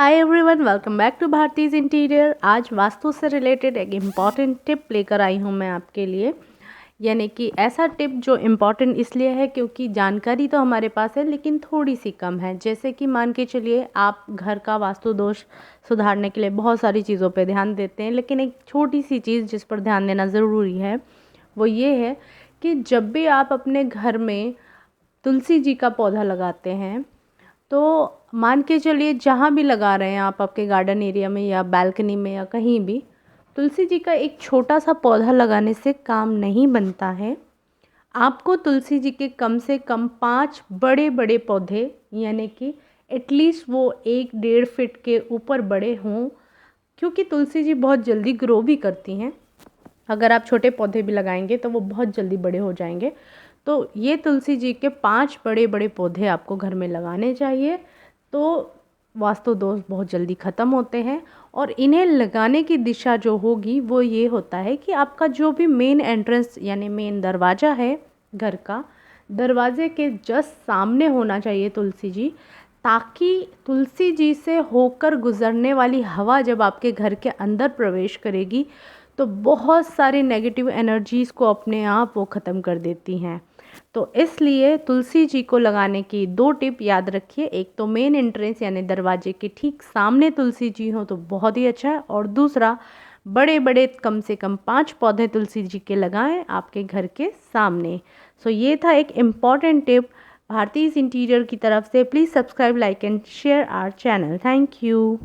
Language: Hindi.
Hi everyone, welcome back to Bhartiz interior. आज वास्तु से रिलेटेड एक इम्पॉर्टेंट टिप लेकर आई हूँ मैं आपके लिए। यानी कि ऐसा टिप जो इम्पॉर्टेंट इसलिए है क्योंकि जानकारी तो हमारे पास है लेकिन थोड़ी सी कम है। जैसे कि मान के चलिए आप घर का वास्तु दोष सुधारने के लिए बहुत सारी चीज़ों पे ध्यान देते हैं, लेकिन एक छोटी सी चीज़ जिस पर ध्यान देना ज़रूरी है वो ये है कि जब भी आप अपने घर में तुलसी जी का पौधा लगाते हैं तो मान के चलिए जहाँ भी लगा रहे हैं आप, आपके गार्डन एरिया में या बालकनी में या कहीं भी, तुलसी जी का एक छोटा सा पौधा लगाने से काम नहीं बनता है। आपको तुलसी जी के कम से कम 5 बड़े बड़े पौधे, यानी कि एटलीस्ट वो 1-1.5 फीट के ऊपर बड़े हों, क्योंकि तुलसी जी बहुत जल्दी ग्रो भी करती हैं। अगर आप छोटे पौधे भी लगाएंगे तो वो बहुत जल्दी बड़े हो जाएंगे। तो ये तुलसी जी के 5 बड़े बड़े पौधे आपको घर में लगाने चाहिए, तो वास्तु दोष बहुत जल्दी ख़त्म होते हैं। और इन्हें लगाने की दिशा जो होगी वो ये होता है कि आपका जो भी मेन एंट्रेंस यानी मेन दरवाज़ा है घर का, दरवाजे के जस्ट सामने होना चाहिए तुलसी जी, ताकि तुलसी जी से होकर गुज़रने वाली हवा जब आपके घर के अंदर प्रवेश करेगी तो बहुत सारी नेगेटिव एनर्जीज़ को अपने आप वो ख़त्म कर देती हैं। तो इसलिए तुलसी जी को लगाने की 2 टिप याद रखिए। एक तो मेन एंट्रेंस यानी दरवाजे के ठीक सामने तुलसी जी हो तो बहुत ही अच्छा है, और दूसरा बड़े बड़े कम से कम 5 पौधे तुलसी जी के लगाएं आपके घर के सामने। सो ये था एक इम्पॉर्टेंट टिप भारतीज इंटीरियर की तरफ से। Please subscribe, like and share our channel. Thank you.